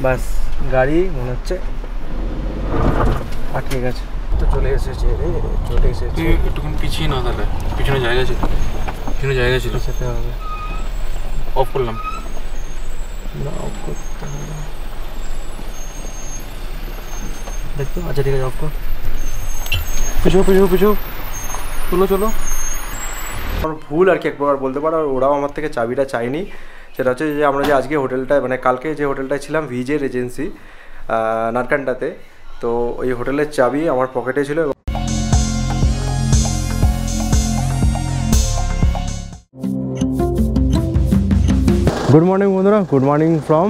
বাস গাড়ি মনে হচ্ছে আটকে গেছে। তো চলে এসেছে রে, চলে এসেছে। একটুখানি পিছিয়ে না, তাহলে পিছনে জায়গা ছিল, পিছনে জায়গা ছিল। সেটা হবে। অফ করলাম না, অফ করতে হবে। দেখতো আচ্ছা ঠিক আছে, অফ কর। পিছু পিছু পিছু, চলো চলো। আমার ভুল আর কি এক প্রকার বলতে পারো। আর ওরাও আমার থেকে চাবিটা চায়নি। সেটা হচ্ছে যে আমরা যে আজকে হোটেলটায় মানে কালকে যে হোটেলটায় ছিলাম ভিজে রেজেন্সি নারকান্ডাতে, তো ওই হোটেলের চাবি আমার পকেটে ছিল। গুড মর্নিং বন্ধুরা, গুড মর্নিং ফ্রম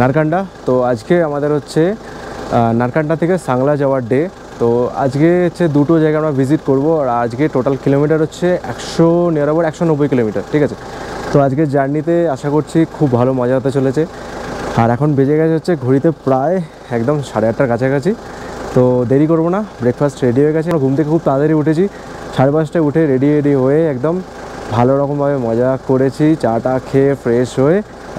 নারকান্ডা। তো আজকে আমাদের হচ্ছে নারকান্ডা থেকে সাংলা যাওয়ার ডে। তো আজকে হচ্ছে দুটো জায়গা আমরা ভিজিট করব। আর আজকে টোটাল কিলোমিটার হচ্ছে 190 কিলোমিটার, ঠিক আছে। তো আজকের জার্নিতে আশা করছি খুব ভালো মজা হতে চলেছে। আর এখন বেজে গেছে হচ্ছে ঘড়িতে প্রায় একদম 8:30টার কাছাকাছি। তো দেরি করবো না, ব্রেকফাস্ট রেডি হয়ে গেছে। আমরা ঘুম থেকে খুব তাড়াতাড়ি উঠেছি, 5:30টায় উঠে রেডি হয়ে একদম ভালো রকমভাবে মজা করেছি। চাটা খেয়ে ফ্রেশ হয়ে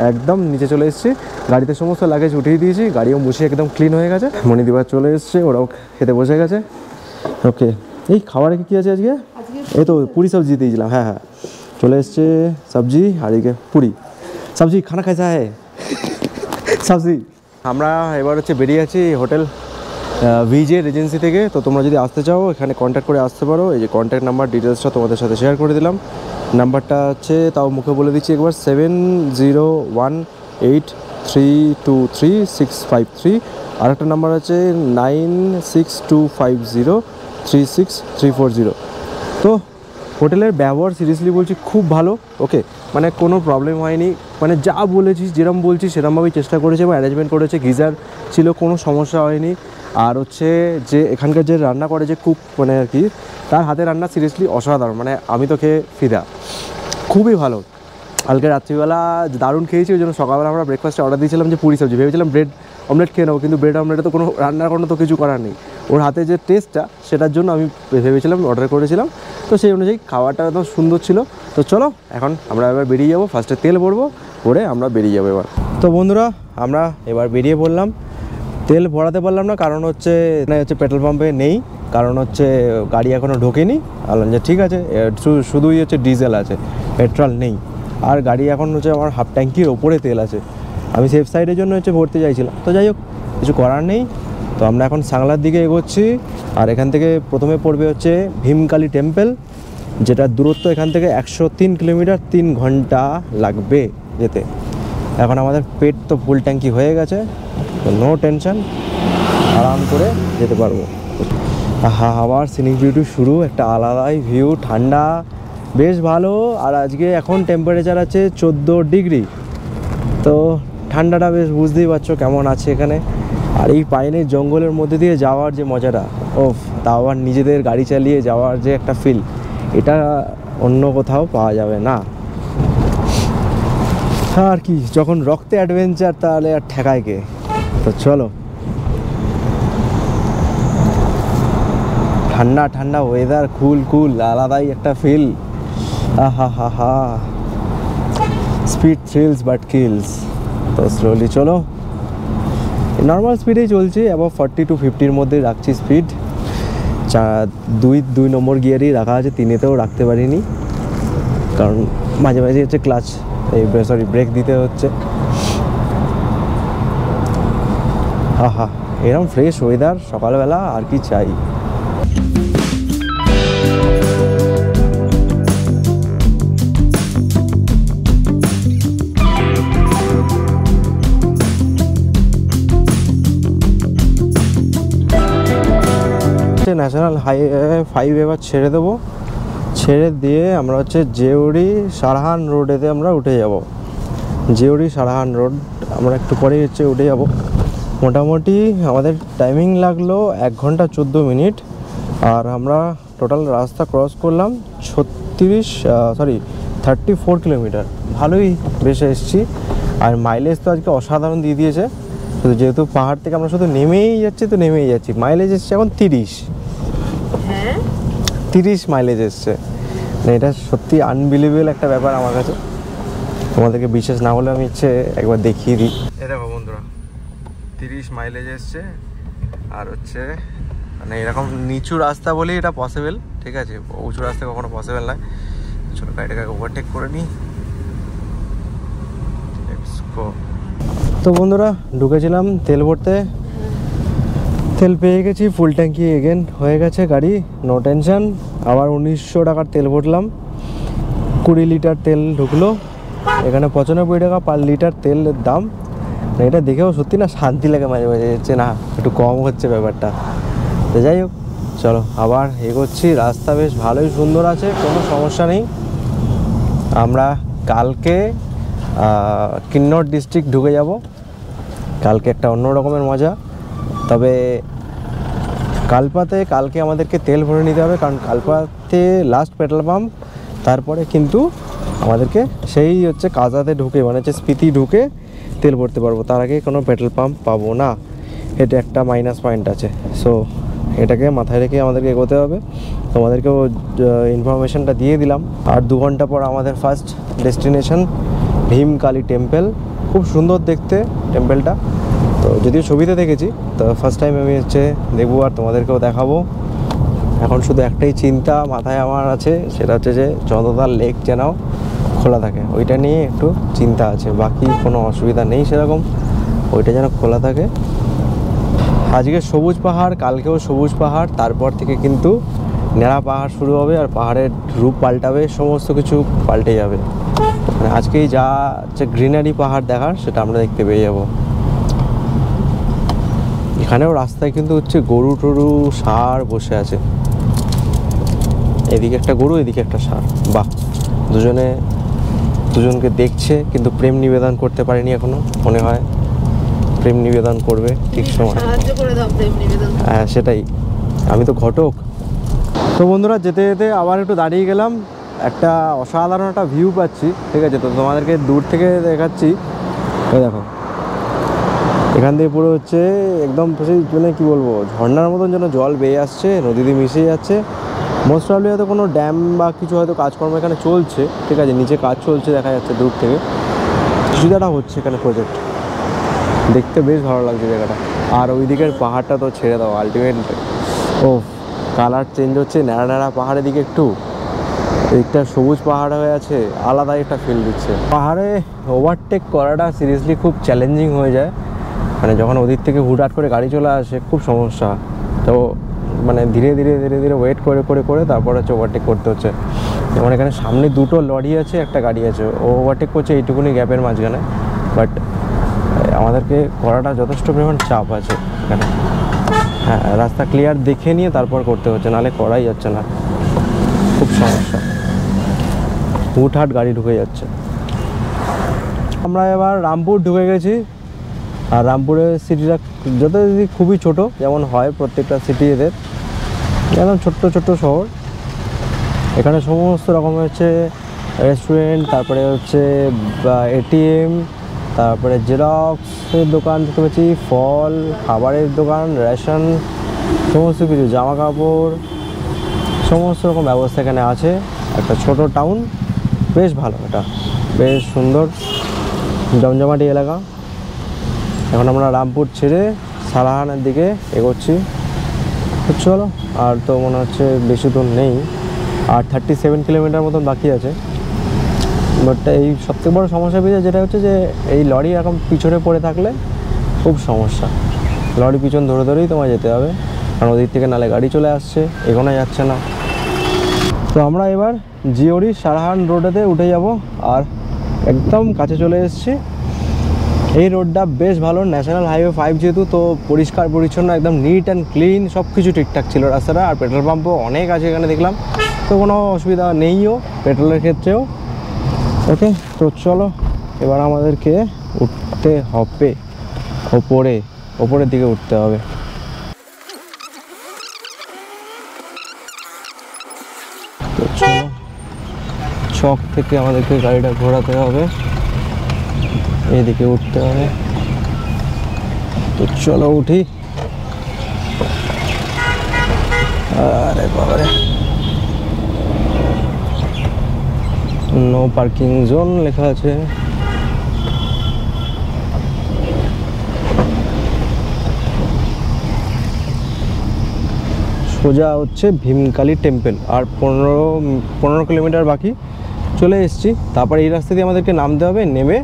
একদম নিচে চলে এসেছি। গাড়িতে সমস্ত লাগেজ উঠিয়ে দিয়েছি, গাড়িও মুছে একদম ক্লিন হয়ে গেছে। মণিদিবার চলে এসছে, ওরাও খেতে বসে গেছে। ওকে, এই খাবারে কী আছে আজকে? এই তো পুরি সবজি দিয়েছিলাম। হ্যাঁ হ্যাঁ, চলে এসছে সবজি আর এদিকে পুরি। সবজি খানা খাইসা হ্যাঁ সবজি। আমরা এবার হচ্ছে বেরিয়ে আছি হোটেল ভিজে রেজেন্সি থেকে। তো তোমরা যদি আসতে চাও এখানে কন্ট্যাক্ট করে আসতে পারো। এই যে কন্ট্যাক্ট নাম্বার ডিটেলসটা তোমাদের সাথে শেয়ার করে দিলাম। নাম্বারটা হচ্ছে তাও মুখে বলে দিচ্ছি একবার, 7018323653। আর একটা নাম্বার আছে 9625036340। তো হোটেলের ব্যবহার সিরিয়াসলি বলছি খুব ভালো। ওকে, মানে কোনো প্রবলেম হয়নি। মানে যা বলেছি যেরকম বলছি সেরকমভাবেই চেষ্টা করেছে এবং অ্যারেঞ্জমেন্ট করেছে। গিজার ছিল, কোনো সমস্যা হয়নি। আর হচ্ছে যে এখানকার যে রান্না করে যে কুক মানে আর কি, তার হাতে রান্না সিরিয়াসলি অসাধারণ। মানে আমি তো খেয়ে ফিদা, খুবই ভালো। কালকে রাত্রিবেলা দারুণ খেয়েছি। ওই জন্য সকালবেলা আমরা ব্রেকফাস্টে অর্ডার দিয়েছিলাম যে পুরি সবজি, ভেবেছিলাম ব্রেড অমলেট খেয়ে নেবো, কিন্তু ব্রেড অমলেটে তো কোনো রান্নার কোনো তো কিছু করার নেই। ওর হাতে যে টেস্টটা সেটার জন্য আমি ভেবেছিলাম অর্ডার করেছিলাম। তো সেই অনুযায়ী খাওয়াটা একদম সুন্দর ছিল। তো চলো এখন আমরা এবার বেরিয়ে যাবো। ফার্স্টে তেল ভরবো, ভরে আমরা বেরিয়ে যাবো এবার। তো বন্ধুরা আমরা এবার বেরিয়ে পড়লাম। তেল ভরাতে পারলাম না, কারণ হচ্ছে পেট্রোল পাম্পে নেই, কারণ হচ্ছে গাড়ি এখনও ঢোকেনি। বললাম যে ঠিক আছে, শুধুই হচ্ছে ডিজেল আছে, পেট্রোল নেই। আর গাড়ি এখন হচ্ছে আমার হাফ ট্যাঙ্কির ওপরে তেল আছে। আমি সেফ সাইডের জন্য হচ্ছে ভরতে চাইছিলাম। তো যাই হোক, কিছু করার নেই। তো আমরা এখন সাংলার দিকে এগোচ্ছি। আর এখান থেকে প্রথমে পড়বে হচ্ছে ভীমকালী টেম্পল, যেটার দূরত্ব এখান থেকে 103 কিলোমিটার, 3 ঘন্টা লাগবে যেতে। এখন আমাদের পেট তো ফুল ট্যাঙ্কি হয়ে গেছে, তো নো টেনশন, আরাম করে যেতে পারবো। আবার সিনিক বিউটি শুরু, একটা আলাদাই ভিউ, ঠান্ডা বেশ ভালো। আর আজকে এখন টেম্পারেচার আছে 14 ডিগ্রি। তো ঠান্ডাটা বেশ বুঝতেই পারছো কেমন আছে এখানে। আর এই পাইনের জঙ্গলের মধ্যে দিয়ে যাওয়ার যে মজাটা, ওফ, তাও আবার নিজেদের গাড়ি চালিয়ে যাওয়ার যে একটা ফিল, এটা অন্য কোথাও পাওয়া যাবে না। আর কি, যখন রক্তে অ্যাডভেঞ্চার তাহলে আর ঠেকায় কে। তো চলো, ঠান্ডা ঠান্ডা ওয়েদার, কুল কুল, আলাদাই একটা ফিল। আহা হা হা, স্পিড থ্রিলস বাট কিলস। তো স্লোলি চলো, নর্মাল স্পিডেই চলছি, অ্যাবাভ 40 to 50-র মধ্যে রাখছি স্পিড। দুই নম্বর গিয়ারই রাখা আছে, 3-তেও রাখতে পারিনি, কারণ মাঝে মাঝে হচ্ছে ক্লাচ ব্রেক দিতে হচ্ছে। আহা, এরকম ফ্রেশ ওয়েদার সকালবেলা আর কি চাই। ন্যাশনাল হাইওয়ে 5 এবার ছেড়ে দেবো। ছেড়ে দিয়ে আমরা হচ্ছে জেউরি সারহান রোডেতে আমরা উঠে যাব। জেউরি সারহান রোড আমরা একটু পরেই হচ্ছে উঠে যাব। মোটামুটি আমাদের টাইমিং লাগলো 1 ঘন্টা 14 মিনিট। আর আমরা টোটাল রাস্তা ক্রস করলাম 34 কিলোমিটার। ভালোই বেশ এসেছি। আর মাইলেজ তো আজকে অসাধারণ দিয়ে দিয়েছে। শুধু যেহেতু পাহাড় থেকে আমরা শুধু নেমেই যাচ্ছি, মাইলেজ এসছে এখন 30 মাইলেজ এসছে। মানে এটা সত্যি আনবিলিভেবল একটা ব্যাপার আমার কাছে। তোমাদেরকে বিশেষ না হলে আমি ইচ্ছে একবার দেখিয়ে দিই। এ দেখো বন্ধুরা, 30 মাইলেজ এসছে। আর হচ্ছে মানে এরকম নিচু রাস্তা বলেই এটা পসিবল, ঠিক আছে, উঁচু রাস্তা কখনো পসিবল নয়। চলো গাড়িটাকে ওভারটেক করে নিই। তো বন্ধুরা ঢুকেছিলাম তেল ভরতে, তেল পেয়ে গেছি, ফুল ট্যাঙ্কি এগেন হয়ে গেছে গাড়ি, নো টেনশন। আবার 1900 টাকার তেল ভরলাম, 20 লিটার তেল ঢুকলো। এখানে 95 টাকা পার লিটার তেলের দাম। এটা দেখেও সত্যি না শান্তি লাগে মাঝে মাঝে, হচ্ছে না একটু কম হচ্ছে ব্যাপারটা। তো যাই হোক, চলো আবার এগোচ্ছি। রাস্তা বেশ ভালোই সুন্দর আছে, কোনো সমস্যা নেই। আমরা কালকে কিন্নর ডিস্ট্রিক্ট ঢুকে যাব। কালকে একটা অন্য রকমের মজা। তবে কালপাতে কালকে আমাদেরকে তেল ভরে নিতে হবে, কারণ কালপাতে লাস্ট পেট্রোল পাম্প। তারপরে কিন্তু আমাদেরকে সেই হচ্ছে কাজাতে ঢুকে, মানে হচ্ছে স্পিতি ঢুকে তেল ভরতে পারবো, তার আগে কোনো পেট্রোল পাম্প পাবো না। এটা একটা মাইনাস পয়েন্ট আছে। সো এটাকে মাথায় রেখে আমাদেরকে এগোতে হবে। তোমাদেরকেও ইনফরমেশনটা দিয়ে দিলাম। আর 2 ঘন্টা পর আমাদের ফার্স্ট ডেস্টিনেশন ভীমকালী টেম্পল। খুব সুন্দর দেখতে টেম্পলটা, তো যদিও ছবিতে দেখেছি, তো ফার্স্ট টাইম আমি হচ্ছে দেখবো আর তোমাদেরকেও দেখাবো। এখন শুধু একটাই চিন্তা মাথায় আমার আছে, সেটা হচ্ছে যে চন্দ্রদার লেক যেন খোলা থাকে, ওইটা নিয়ে একটু চিন্তা আছে। বাকি কোনো অসুবিধা নেই সেরকম, ওইটা যেন খোলা থাকে। আজকে সবুজ পাহাড়, কালকেও সবুজ পাহাড়, তারপর থেকে কিন্তু নেড়া পাহাড় শুরু হবে, আর পাহাড়ের রূপ পাল্টাবে, সমস্ত কিছু পাল্টে যাবে। মানে আজকেই যা হচ্ছে গ্রিনারি পাহাড় দেখার, সেটা আমরা দেখতে পেয়ে যাব। এখানেও রাস্তায় কিন্তু হচ্ছে গরু টরু ষাঁড় বসে আছে, এদিকে একটা গরু এদিকে একটা ষাঁড়। বাহ, দুজনকে দেখছে, কিন্তু প্রেম নিবেদন করতে পারেনি এখনো। মনে হয় প্রেম নিবেদন করবে ঠিক সময়। হ্যাঁ সেটাই, আমি তো ঘটক। তো বন্ধুরা যেতে যেতে আবার একটু দাঁড়িয়ে গেলাম, একটা অসাধারণ একটা ভিউ পাচ্ছি, ঠিক আছে। তো তোমাদেরকে দূর থেকে দেখাচ্ছি। এই দেখো, এখান থেকে পুরো হচ্ছে একদম সেই মানে কী বলবো, ঝর্ণার মতন যেন জল বেয়ে আসছে, নদীতে মিশে যাচ্ছে। মোস্ট প্রবলি হয়তো কোনো ড্যাম বা কিছু হয়তো কাজকর্ম এখানে চলছে, ঠিক আছে, নিচে কাজ চলছে দেখা যাচ্ছে দূর থেকে, কিছু একটা হচ্ছে এখানে প্রজেক্ট। দেখতে বেশ ভালো লাগছে জায়গাটা। আর ওই দিকের পাহাড়টা তো ছেড়ে দাও, আলটিমেট। ও কালার চেঞ্জ হচ্ছে, ন্যাড়া ন্যাড়া পাহাড়ের দিকে একটু, এদিকটা সবুজ পাহাড় হয়ে আছে, আলাদাই একটা ফিল দিচ্ছে। পাহাড়ে ওভারটেক করাটা সিরিয়াসলি খুব চ্যালেঞ্জিং হয়ে যায়, মানে যখন ওদিক থেকে হুটহাট করে গাড়ি চলে আসে খুব সমস্যা। তো মানে ধীরে ধীরে ধীরে ধীরে ওয়েট করে করে করে তারপর হচ্ছে ওভারটেক করতে হচ্ছে। যেমন এখানে সামনে 2টো লরি আছে, একটা গাড়ি আছে, ও ওভারটেক করছে এইটুকুনি গ্যাপের মাঝখানে। বাট আমাদেরকে করাটা যথেষ্ট পরিমাণ চাপ আছে এখানে। হ্যাঁ, রাস্তা ক্লিয়ার দেখে নিয়ে তারপর করতে হচ্ছে, নাহলে করাই যাচ্ছে না, খুব সমস্যা, হুটহাট গাড়ি ঢুকে যাচ্ছে। আমরা এবার রামপুর ঢুকে গেছি। আর রামপুরের সিটিটা যথারীতি খুবই ছোট, যেমন হয় প্রত্যেকটা সিটি এদের, একদম ছোট্ট ছোট্ট শহর। এখানে সমস্ত রকমের হচ্ছে রেস্টুরেন্ট, তারপরে হচ্ছে এটিএম, তারপরে জেরক্সের দোকান দেখতে পাচ্ছি, ফল, খাবারের দোকান, রেশন, সমস্ত কিছু, জামা কাপড়, সমস্ত রকম ব্যবস্থা এখানে আছে। একটা ছোট টাউন, বেশ ভালো, এটা বেশ সুন্দর জমজমাটি এলাকা। এখন আমরা রামপুর ছেড়ে সারাহানের দিকে এগোচ্ছি। চলো, আর তো মনে হচ্ছে বেশি দূর নেই, আর 37 কিলোমিটার মতন বাকি আছে। বাট এই সবথেকে বড় সমস্যা পেয়েছে যেটা হচ্ছে যে এই লরি এখন পিছনে পড়ে থাকলে খুব সমস্যা। লরি পিছন ধরে ধরেই তোমায় যেতে হবে, কারণ ওদিক থেকে নালে গাড়ি চলে আসছে, এগোনো যাচ্ছে না। তো আমরা এবার জিওরি সারাহান রোডেতে উঠে যাব, আর একদম কাছে চলে এসেছি। এই রোডটা বেশ ভালো, ন্যাশনাল হাইওয়ে 5 যেহেতু, তো পরিষ্কার পরিচ্ছন্ন, একদম নিট অ্যান্ড ক্লিন, সব কিছু ঠিকঠাক ছিল রাস্তাটা। আর পেট্রোল পাম্পও অনেক আছে এখানে দেখলাম, তো কোনো অসুবিধা নেইও পেট্রোলের ক্ষেত্রেও। ওকে, তো চলো এবার আমাদেরকে উঠতে হবে ওপরের দিকে উঠতে হবে। তো চলো, চক থেকে আমাদেরকে গাড়িটা ঘোরাতে হবে, এদিকে উঠতে হবে। তো চলো উঠি। আরে বাবারে, নো পার্কিং জোন লেখা আছে। সোজা হচ্ছে ভীমকালী টেম্পল। আর 15 কিলোমিটার বাকি, চলে এসেছি। তারপর এই রাস্তা দিয়ে আমাদেরকে নামতে হবে, নেমে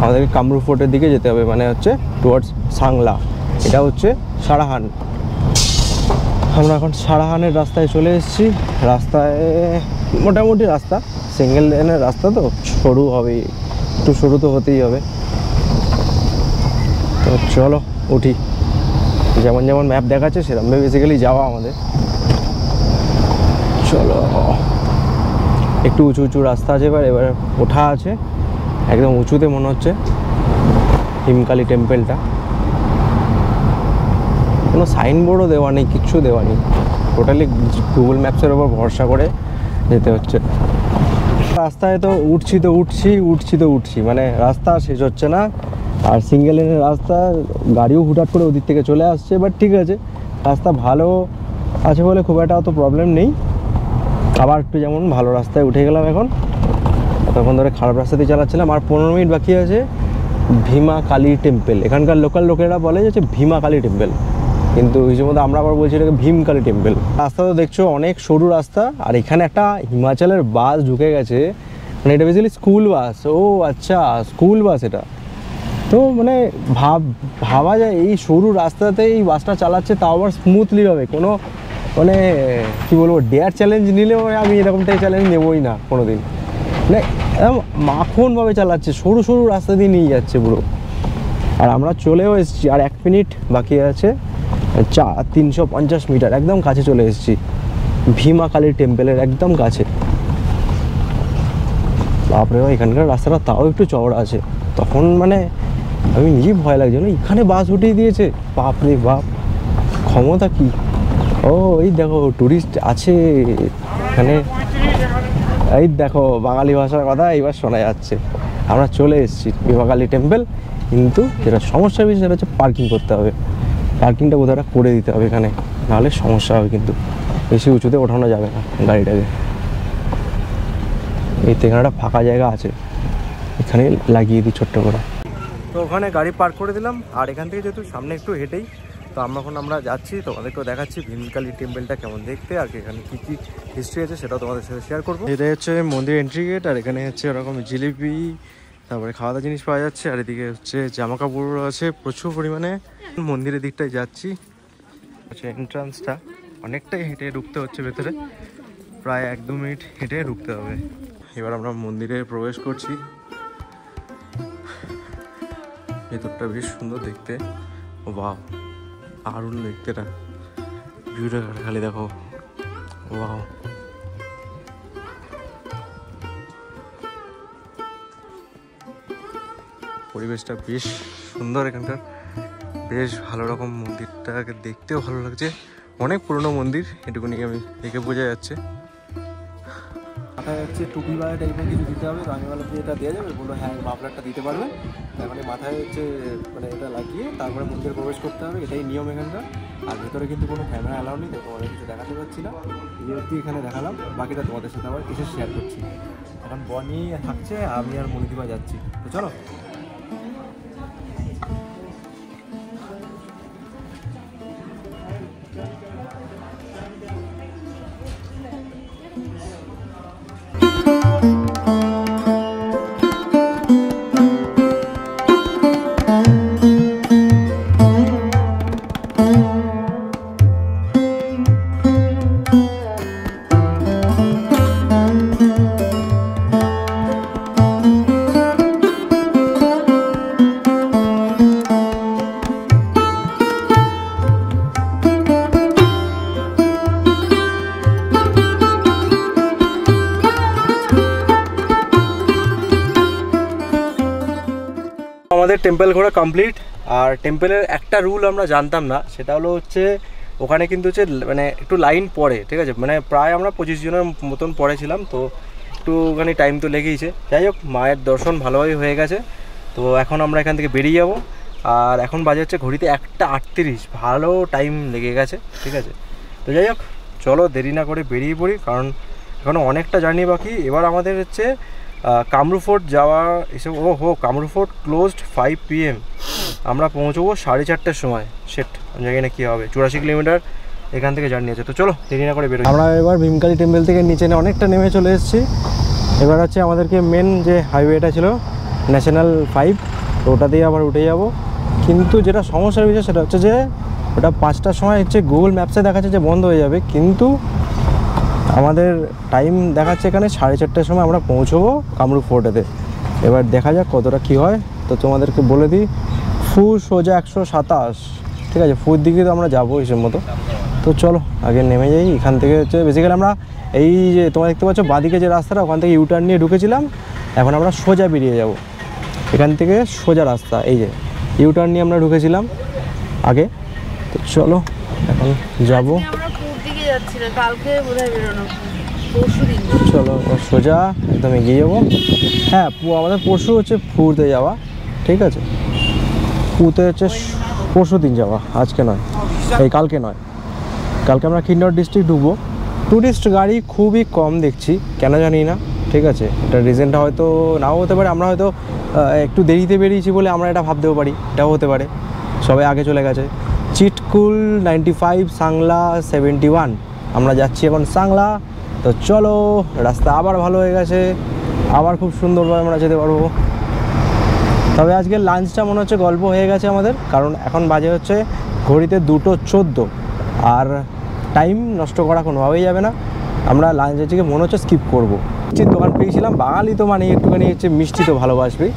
আমাদেরকে কামরূপ ফোর্টের দিকে যেতে হবে, মানে হচ্ছে টুয়ার্ডস সাংলা। এটা হচ্ছে সারাহান। আমরা এখন সারাহানের রাস্তায় চলে এসেছি। রাস্তায় মোটামুটি রাস্তা, সিঙ্গেল লেনের রাস্তা, তো সরু হবে, একটু সরু তো হতেই হবে। তো চলো উঠি, যেমন যেমন ম্যাপ দেখাচ্ছে সেরকমভাবে বেসিক্যালি যাওয়া আমাদের। চলো, একটু উঁচু উঁচু রাস্তা আছে, এবার ওঠা আছে একদম উঁচুতে মনে হচ্ছে ভীমকালী টেম্পলটা। কোনো সাইনবোর্ডও দেওয়া নেই, কিচ্ছু দেওয়া নেই, টোটালি গুগল ম্যাপসের ওপর ভরসা করে যেতে হচ্ছে। রাস্তায় তো উঠছি, মানে রাস্তা শেষ হচ্ছে না। আর সিঙ্গেল লেনের রাস্তা, গাড়িও হুটহাট করে ওদিক থেকে চলে আসছে। বাট ঠিক আছে, রাস্তা ভালো আছে বলে খুব একটা অত প্রবলেম নেই। আবার একটু যেমন ভালো রাস্তায় উঠে গেলাম এখন, তখন ধরে খারাপ রাস্তাতেই চালাচ্ছিলাম। আর 15 মিনিট বাকি আছে ভীমা কালী টেম্পল। এখানকার লোকাল লোকেরা বলে যে ভীমা কালী টেম্পল, কিন্তু হিসেবে মধ্যে আমরা আবার বলছি এটাকে ভীমকালী টেম্পল। রাস্তা তো দেখছো অনেক সরু রাস্তা, আর এখানে একটা হিমাচলের বাস ঢুকে গেছে, মানে এটা বেসিক্যালি স্কুল বাস। ও আচ্ছা, স্কুল বাস এটা। তো মানে ভাবা যায় এই সরু রাস্তাতে এই বাসটা চালাচ্ছে, তাও আবার স্মুথলি হবে। কোনো মানে কী বলবো, ডেয়ার চ্যালেঞ্জ নিলেও আমি এরকমটাই চ্যালেঞ্জ নেবই না কোনো দিন। মানে একদম মাখনভাবে চালাচ্ছে, সরু সরু রাস্তা দিয়ে নিয়ে যাচ্ছে পুরো। আর আমরা চলেও এসেছি, আর 1 মিনিট বাকি আছে। 350 মিটার, একদম কাছে চলে এসেছি ভীমা কালী টেম্পলের একদম কাছে। বাপরে, এখানকার রাস্তাটা তাও একটু চওড়া আছে। তখন মানে আমি নিজেই ভয় লাগছে, না এখানে বাস উঠিয়ে দিয়েছে, বাপরে বাপ, ক্ষমতা কি! ও এই দেখো টুরিস্ট আছে এখানে, এই দেখো বাঙালি ভাষার কথা এইবার শোনা যাচ্ছে। আমরা চলে এসেছি ভীমা কালী টেম্পল, কিন্তু যেটা সমস্যা বেশি সেটা হচ্ছে পার্কিং করতে হবে। পার্কিংটা কোথাও করে দিতে হবে এখানে, নাহলে সমস্যা হবে। কিন্তু বেশি উঁচুতে ওঠানো যাবে না গাড়িটাকে। এই তো এখানে একটা ফাঁকা জায়গা আছে, এখানে লাগিয়ে দিই ছোট্ট করে। তো ওখানে গাড়ি পার্ক করে দিলাম। আর এখান থেকে যেহেতু সামনে একটু হেঁটেই, তো আমরা যাচ্ছি, তোমাদেরকেও দেখাচ্ছি ভীমকালী টেম্পলটা কেমন দেখতে, আর এখানে কী কী হিস্ট্রি আছে সেটাও তোমাদের সাথে শেয়ার করবো। এটা হচ্ছে মন্দির এন্ট্রি গেট, আর এখানে হচ্ছে ওরকম জিলিপি, তারপরে খাওয়া দাওয়া জিনিস পাওয়া যাচ্ছে। আর এদিকে হচ্ছে জামা কাপড় আছে প্রচুর পরিমাণে। মন্দিরের দিকটায় যাচ্ছি, হচ্ছে এন্ট্রান্সটা, অনেকটাই হেঁটে ঢুকতে হচ্ছে ভেতরে, প্রায় 1-2 মিনিট হেঁটে ঢুকতে হবে। এবার আমরা মন্দিরে প্রবেশ করছি। ভেতরটা বেশ সুন্দর দেখতে, ও বাহ, দারুণ দেখতে, এটা ভিউটা খালি দেখো, বাহ। পরিবেশটা বেশ সুন্দর এখানকার, বেশ ভালো রকম। মন্দিরটাকে দেখতেও ভালো লাগছে, অনেক পুরনো মন্দির, এটুকুনি আমি দেখে বোঝা যাচ্ছে। মাথায় হচ্ছে টুপি বালা টাইপের কিছু দিতে হবে, তো আমি বললাম যে এটা দেওয়া যাবে, বললো হ্যাঁ মাফলারটা দিতে পারবে। তার মানে মাথায় হচ্ছে মানে এটা লাগিয়ে তারপরে মন্দিরে প্রবেশ করতে হবে, এটাই নিয়ম এখানকার। আর ভেতরে কিন্তু কোনো ক্যামেরা অ্যালাউ নেই, তো তোমাদের কিছু দেখাতে পারছি না, এই অবধি এখানে দেখালাম, বাকিটা তোমাদের সাথে আবার কিছু শেয়ার করছি। এখন বনি থাকছে, আমি আর মনিদিমা যাচ্ছি, তো চলো। আমাদের টেম্পল ঘোরা কমপ্লিট। আর টেম্পলের একটা রুল আমরা জানতাম না, সেটা হলো হচ্ছে ওখানে কিন্তু হচ্ছে মানে একটু লাইন পড়ে, ঠিক আছে, মানে প্রায় আমরা 25 জনের মতন পড়েছিলাম, তো একটুখানি টাইম তো লেগেইছে। যাই হোক, মায়ের দর্শন ভালোভাবে হয়ে গেছে। তো এখন আমরা এখান থেকে বেরিয়ে যাব। আর এখন বাজে হচ্ছে ঘড়িতে 1:38, ভালো টাইম লেগে গেছে, ঠিক আছে। তো যাই হোক, চলো দেরি না করে বেরিয়ে পড়ি, কারণ এখনও অনেকটা জার্নি বাকি। এবার আমাদের হচ্ছে কামরূপ ফোর্ট যাওয়া এসব। কামরূপ ফোর্ট ক্লোজড 5 PM, আমরা পৌঁছবো 4:30টার সময়। সেট জানি না কী হবে, 84 কিলোমিটার এখান থেকে জার্নি আছে। তো চলো দেরি না করে বেরোই। আমরা এবার ভীমকালী টেম্পল থেকে নিচে অনেকটা নেমে চলে এসেছি। এবার হচ্ছে আমাদেরকে মেন যে হাইওয়েটা ছিল ন্যাশনাল 5, তো ওটা দিয়ে আবার উঠে যাব। কিন্তু যেটা সমস্যার বিষয় সেটা হচ্ছে যে ওটা 5টার সময় হচ্ছে গুগল ম্যাপসে দেখাচ্ছে যে বন্ধ হয়ে যাবে, কিন্তু আমাদের টাইম দেখাচ্ছে এখানে 4:30টার সময় আমরা পৌঁছবো কামরূপ ফোর্টেতে। এবার দেখা যাক কতটা কী হয়। তো তোমাদেরকে বলে দিই, ফু সোজা 127, ঠিক আছে, ফুর দিকে তো আমরা যাবো হিসেব মতো। তো চলো আগে নেমে যাই। এখান থেকে হচ্ছে বেসিক্যালি আমরা এই যে তোমরা দেখতে পাচ্ছ বাঁদিকে যে রাস্তাটা, ওখান থেকে ইউটার্ন নিয়ে ঢুকেছিলাম। এখন আমরা সোজা বেরিয়ে যাব এখান থেকে, সোজা রাস্তা, এই যে ইউটার্ন নিয়ে আমরা ঢুকেছিলাম আগে। তো চলো এখন যাবো, চলো সোজা একদম এগিয়ে যাবো। হ্যাঁ, আমাদের পরশু হচ্ছে ফুরতে যাওয়া, ঠিক আছে, পুতে হচ্ছে পরশু দিন যাওয়া, আজকে নয়, এই কালকে নয়। কালকে আমরা কিন্নর ডিস্ট্রিক্ট ঢুকবো। ট্যুরিস্ট গাড়ি খুবই কম দেখছি, কেন জানি না, ঠিক আছে। এটা রিজনটা হয়তো নাও হতে পারে, আমরা হয়তো একটু দেরিতে বেরিয়েছি বলে আমরা এটা ভাবতেও পারি, এটাও হতে পারে, সবাই আগে চলে গেছে। চিটকুল 95, সাংলা 71, আমরা যাচ্ছি এখন সাংলা। তো চলো, রাস্তা আবার ভালো হয়ে গেছে, আবার খুব সুন্দরভাবে আমরা যেতে পারবো। তবে আজকে লাঞ্চটা মনে হচ্ছে গল্প হয়ে গেছে আমাদের, কারণ এখন বাজে হচ্ছে ঘড়িতে 2:14, আর টাইম নষ্ট করা কোনোভাবেই যাবে না। আমরা লাঞ্চ আজকে মনে হচ্ছে স্কিপ করবো। দোকান পেয়েছিলাম, বাঙালি তো মানে একটুখানি হচ্ছে মিষ্টি তো ভালোবাসবে,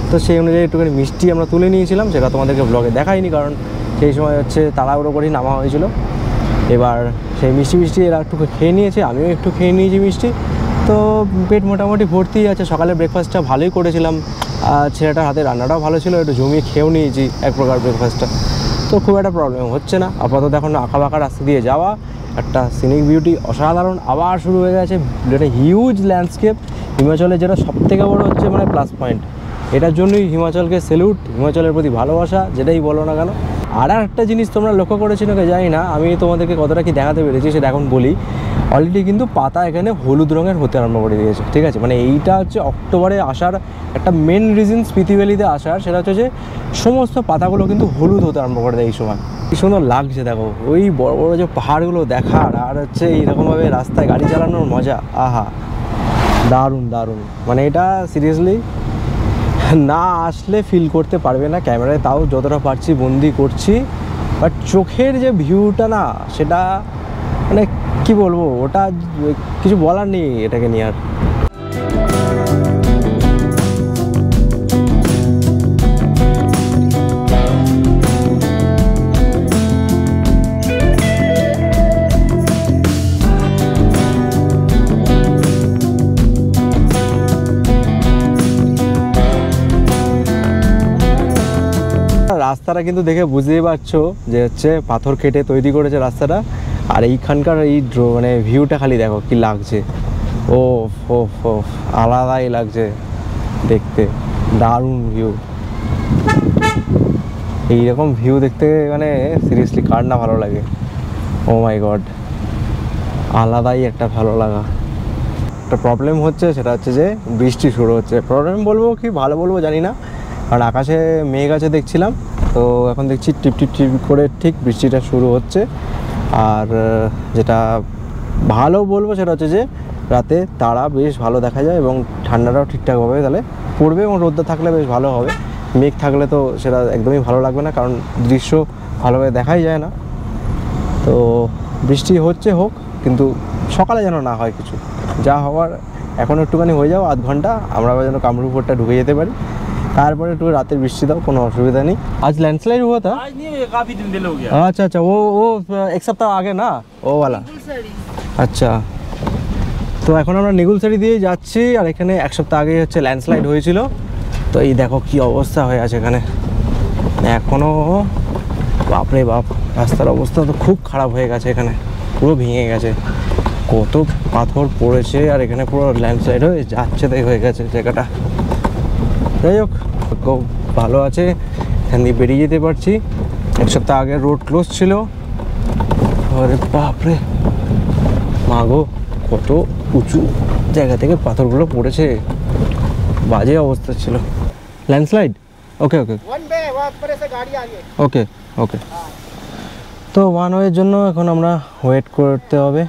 তো সেই অনুযায়ী একটুখানি মিষ্টি আমরা তুলে নিয়েছিলাম, সেটা তোমাদেরকে ব্লগে দেখাইনি, কারণ সেই সময় হচ্ছে তাড়াহুড়ো করেই নামা হয়েছিল। এবার সেই মিষ্টি এরা একটু খেয়ে নিয়েছে, আমিও একটু খেয়ে নিয়েছি মিষ্টি। তো পেট মোটামুটি ভর্তিই আছে। সকালে ব্রেকফাস্টটা ভালোই করেছিলাম, ছেলেটার হাতে রান্নাটাও ভালো ছিল, একটু জমিয়ে খেয়েও নিয়েছি এক প্রকার ব্রেকফাস্টটা। তো খুব একটা প্রবলেম হচ্ছে না আপাতত। এখন আঁকা বাঁকা রাস্তা দিয়ে যাওয়া, একটা সিনিক বিউটি অসাধারণ আবার শুরু হয়ে গেছে। এটা হিউজ ল্যান্ডস্কেপ, হিমাচলের যেটা সবথেকে বড় হচ্ছে মানে প্লাস পয়েন্ট। এটার জন্যই হিমাচলকে স্যালুট, হিমাচলের প্রতি ভালোবাসা, যেটাই বলো না কেন। আর একটা জিনিস তোমরা লক্ষ্য করেছো নাকি জানি না, আমি তোমাদেরকে কতটা কি দেখাতে পেরেছি সেটা এখন বলি। অলরেডি কিন্তু পাতা এখানে হলুদ রঙের হতে আরম্ভ করে দিয়েছে, ঠিক আছে। মানে এইটা হচ্ছে অক্টোবরে আসার একটা মেন রিজন, স্পিতি ভ্যালিতে আসার, সেটা হচ্ছে যে সমস্ত পাতাগুলো কিন্তু হলুদ হতে আরম্ভ করে দেয় এই সময়। কি সুন্দর লাগছে দেখো, ওই বড় বড় যে পাহাড়গুলো দেখার, আর হচ্ছে এইরকমভাবে রাস্তায় গাড়ি চালানোর মজা, আহা দারুণ দারুণ। মানে এটা সিরিয়াসলি না আসলে ফিল করতে পারবে না। ক্যামেরায় তাও যতটা পারছি বন্দি করছি, বাট চোখের যে ভিউটা না, সেটা মানে কি বলবো, ওটা কিছু বলার নেই এটাকে নিয়ে আর। রাস্তাটা কিন্তু দেখে বুঝতেই পারছো যে হচ্ছে পাথর কেটে তৈরি করেছে রাস্তাটা। আর এইখানকার এই মানে ভিউটা খালি দেখো কি লাগছে, ও ও ও আলাদাই লাগছে দেখতে, দারুণ ভিউ। এইরকম ভিউ দেখতে মানে সিরিয়াসলি কার না ভালো লাগে, ও মাই গড, আলাদাই একটা ভালো লাগা। একটা প্রবলেম হচ্ছে, সেটা হচ্ছে যে বৃষ্টি শুরু হচ্ছে। প্রবলেম বলবো কি ভালো বলবো জানি না, কারণ আকাশে মেঘ আছে দেখছিলাম, তো এখন দেখছি টিপ টিপ টিপ করে ঠিক বৃষ্টিটা শুরু হচ্ছে। আর যেটা ভালো বলবো সেটা হচ্ছে যে রাতে তারা বেশ ভালো দেখা যায়, এবং ঠান্ডাটাও ঠিকঠাকভাবে তাহলে পড়বে, এবং রোদটা থাকলে বেশ ভালো হবে। মেঘ থাকলে তো সেটা একদমই ভালো লাগবে না, কারণ দৃশ্য ভালোভাবে দেখাই যায় না। তো বৃষ্টি হচ্ছে হোক, কিন্তু সকালে যেন না হয় কিছু, যা হওয়ার এখন একটুখানি হয়ে যাও, আধ ঘন্টা, আমরা যেন কামরূপ ফোর্টটা ঢুকে যেতে পারি। তারপরে একটু রাতের বৃষ্টি দাও, কোনো অসুবিধা नहीं। आज लैंडस्लाइड हुआ था? आज नहीं, काफी दिन दिल हो गया। अच्छा अच्छा, वो एक सप्ताह आगे ना, वो वाला। আচ্ছা, তো এখন আমরা নিগুলসারি দিয়ে যাচ্ছি, আর এখানে এক সপ্তাহ আগে হচ্ছে ল্যান্ডস্লাইড হয়েছিল। তো এই দেখো কি অবস্থা হয়ে আছে এখানে এখনো, বাপরে বাপ, রাস্তার অবস্থা তো খুব খারাপ হয়ে গেছে, এখানে পুরো ভেঙে গেছে, কত পাথর পড়েছে, আর এখানে পুরো ল্যান্ডস্লাইড হয়ে যাচ্ছে তাই হয়ে গেছে জায়গাটা। যাই হোক, খুব ভালো আছে, এখান দিয়ে বেরিয়ে যেতে পারছি। এক সপ্তাহ আগে রোড ক্লোজ ছিল। আরে বাপরে মাগো, কত উঁচু জায়গা থেকে পাথরগুলো পড়েছে, বাজে অবস্থা ছিল। ল্যান্ডস্লাইড, ওকে ওকে वन पे वहाँ पर से गाड़ी आ गई। Okay okay. তো ওয়ান ওয়ের জন্য এখন আমরা ওয়েট করতে হবে,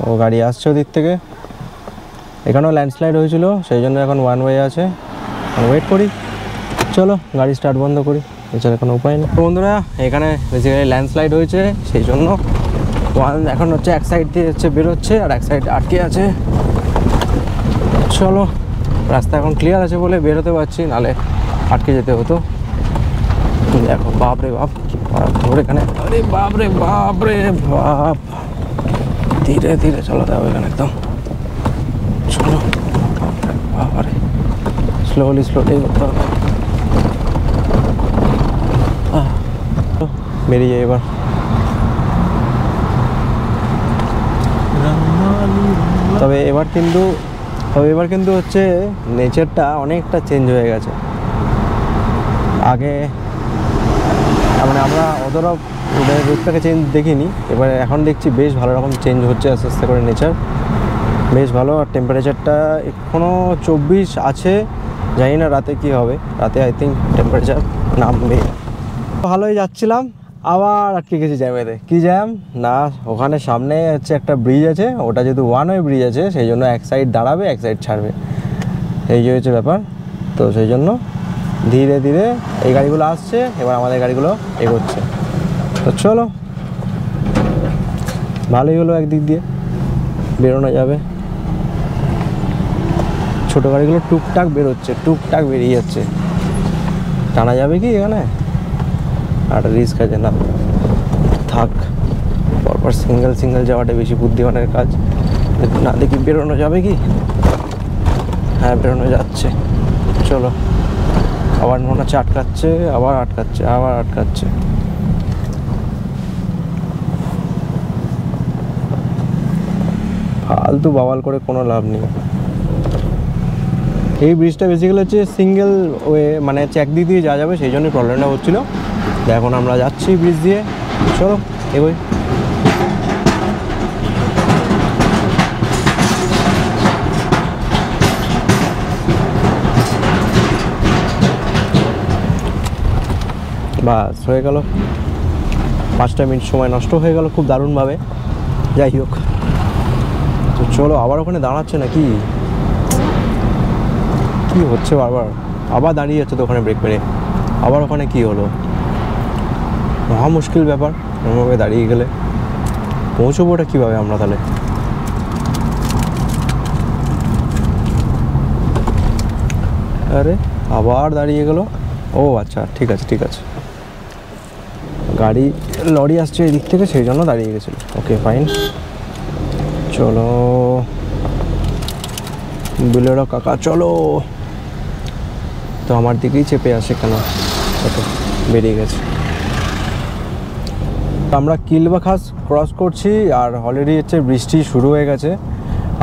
ও গাড়ি আসছে ওদিক থেকে। এখানেও ল্যান্ডস্লাইড হয়েছিল, সেই জন্য এখন ওয়ান ওয়ে আছে, ওয়েট করি। চলো গাড়ি স্টার্ট বন্ধ করি, এছাড়া কোনো উপায় নেই। তো বন্ধুরা এখানে বেসিক্যালি ল্যান্ডস্লাইড হয়েছে, সেই জন্য এখন হচ্ছে এক সাইড দিয়ে হচ্ছে বেরোচ্ছে আর এক সাইড আটকে আছে। চলো, রাস্তা এখন ক্লিয়ার আছে বলে বেরোতে পারছি, নাহলে আটকে যেতে হতো। দেখো বাপরে বাপ কি ধরে এখানে, আরে বাপরে বাপরে বাপ, ধীরে ধীরে চালাতে হবে এখানে একদম। চলো বাবারে, স্লোলি স্লোলি করতে হবে। বেরিয়ে যাই এবার। তবে এবার কিন্তু হচ্ছে নেচারটা অনেকটা চেঞ্জ হয়ে গেছে। আগে মানে আমরা অতটা রূপটাকে চেঞ্জ দেখিনি, এবার এখন দেখছি বেশ ভালো রকম চেঞ্জ হচ্ছে আস্তে আস্তে করে নেচার, বেশ ভালো। আর টেম্পারেচারটা এখনও 24 আছে, জানি না রাতে কি হবে, রাতে আই থিঙ্ক টেম্পারেচার নামবে। ভালোই যাচ্ছিলাম, আবার আটকে গেছি জ্যামেতে। কি জ্যাম না, ওখানে সামনে হচ্ছে একটা ব্রিজ আছে, ওটা যেহেতু ওয়ান ওয়ে ব্রিজ আছে সেই জন্য এক সাইড দাঁড়াবে এক সাইড ছাড়বে, এই যে হচ্ছে ব্যাপার। তো সেই জন্য ধীরে ধীরে এই গাড়িগুলো আসছে, এবার আমাদের গাড়িগুলো এগোচ্ছে। তো চলো, ভালোই হলো, একদিক দিয়ে বেরোনো যাবে। ছোটো গাড়িগুলো টুকটাক বেরোচ্ছে, টুকটাক বেরিয়ে যাচ্ছে, টানা যাবে কি এখানে, আর রিস্ক আছে না, থাক। পরপর সিঙ্গেল সিঙ্গেল যাওয়াটা বেশি বুদ্ধিমানের কাজ। না দেখি বেরোনো যাবে কি, হ্যাঁ বেরোনো যাচ্ছে। চলো, আবার মনে হচ্ছে আটকাচ্ছে, আবার আটকাচ্ছে, আবার আটকাচ্ছে। ফালতু বাওয়াল করে কোনো লাভ নেই। এই ব্রিজটা বেসিক্যালি হচ্ছে সিঙ্গেল ওয়ে, মানে হচ্ছে একদিক দিয়ে যাওয়া যাবে, সেই জন্যই প্রবলেমটা হচ্ছিলো। এখন আমরা যাচ্ছি ব্রিজ দিয়ে, চলো এগোই। বাস হয়ে গেল, 5টা মিনিট সময় নষ্ট হয়ে গেল খুব দারুণভাবে। যাই হোক, তো চলো, আবার ওখানে দাঁড়াচ্ছে না কি কি হচ্ছে বারবার, আবার দাঁড়িয়ে যাচ্ছে তো ওখানে ব্রেক মেরে, আবার ওখানে কি হলো, মহা মুশকিল ব্যাপার। এরকমভাবে দাঁড়িয়ে গেলে পৌঁছবো ওটা কীভাবে আমরা তাহলে? আরে আবার দাঁড়িয়ে গেল, ও আচ্ছা ঠিক আছে ঠিক আছে, গাড়ি লরি আসছে এদিক থেকে সেই জন্য দাঁড়িয়ে গেছিল। ওকে ফাইন, চলো বুলেরো কাকা চলো। তো আমার দিকেই চেপে আসে কেন, ওকে বেরিয়ে গেছে। আমরা কিলবাখাস ক্রস করছি, আর অলরেডি হচ্ছে বৃষ্টি শুরু হয়ে গেছে,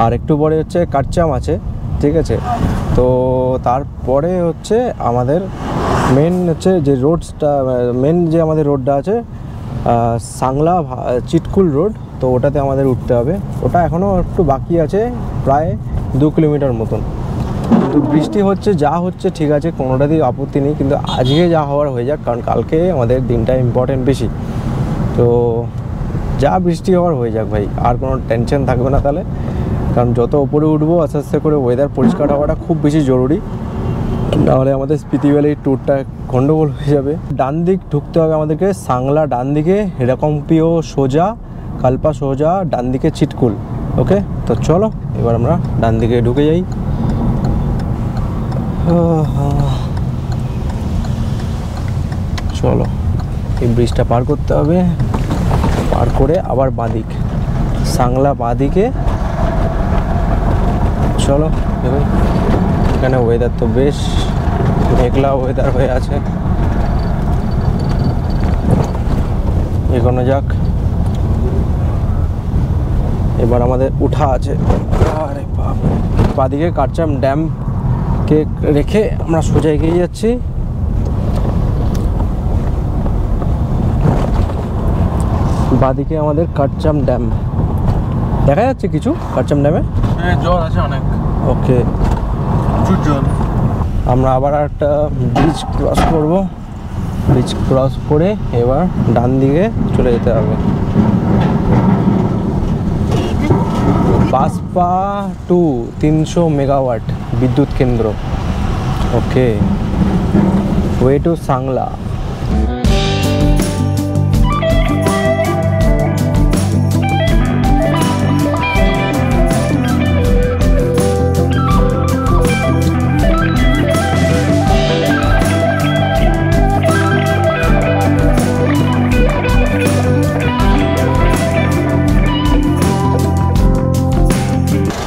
আর একটু পরে হচ্ছে কাটচাম আছে, ঠিক আছে। তো তারপরে হচ্ছে আমাদের মেন হচ্ছে যে রোডসটা, মেন যে আমাদের রোডটা আছে সাংলা চিটকুল রোড, তো ওটাতে আমাদের উঠতে হবে। ওটা এখনও একটু বাকি আছে, প্রায় 2 কিলোমিটার মতন। কিন্তু বৃষ্টি হচ্ছে, যা হচ্ছে ঠিক আছে, কোনোটাতেই আপত্তি নেই, কিন্তু আজকে যা হওয়ার হয়ে যাক, কারণ কালকে আমাদের দিনটা ইম্পর্টেন্ট বেশি। তো যা বৃষ্টি হওয়ার হয়ে যাক ভাই, আর কোনো টেনশন থাকবে না তাহলে, কারণ যত উপরে উঠবো আস্তে আস্তে করে ওয়েদার পরিষ্কার হওয়াটা খুব বেশি জরুরি, নাহলে আমাদের স্পিতি ভ্যালির ট্যুরটা গন্ডগোল হয়ে যাবে। ডান দিক ঢুকতে হবে আমাদেরকে, সাংলা ডান দিকে, হেরাকম্পিও সোজা, কালপা সোজা, ডান দিকে চিটকুল। ওকে, তো চলো এবার আমরা ডান দিকে ঢুকে যাই। চলো, এই ব্রিজটা পার করতে হবে, পার করে আবার বাঁদিক, সাংলা বাঁদিকে। চলো এখানে ওয়েদার তো বেশ মেঘলা ওয়েদার হয়ে আছে, এগোনো যাক। এবার আমাদের উঠা আছে, আরে বাপ, বাঁদিকে কাটচাম ড্যামকে রেখে আমরা সোজা এগিয়ে যাচ্ছি। বাঁদিকে আমাদের কাটচাম ড্যাম দেখা যাচ্ছে, কিছু কাটচাম ড্যামে জল আছে অনেক। ওকে, প্রচুর জল। আমরা আবার একটা ব্রিজ ক্রস করব, ব্রিজ ক্রস করে এবার ডান দিকে চলে যেতে হবে। বাসপা টু 300 মেগাওয়াট বিদ্যুৎ কেন্দ্র। ওকে, ওয়ে টু সাংলা।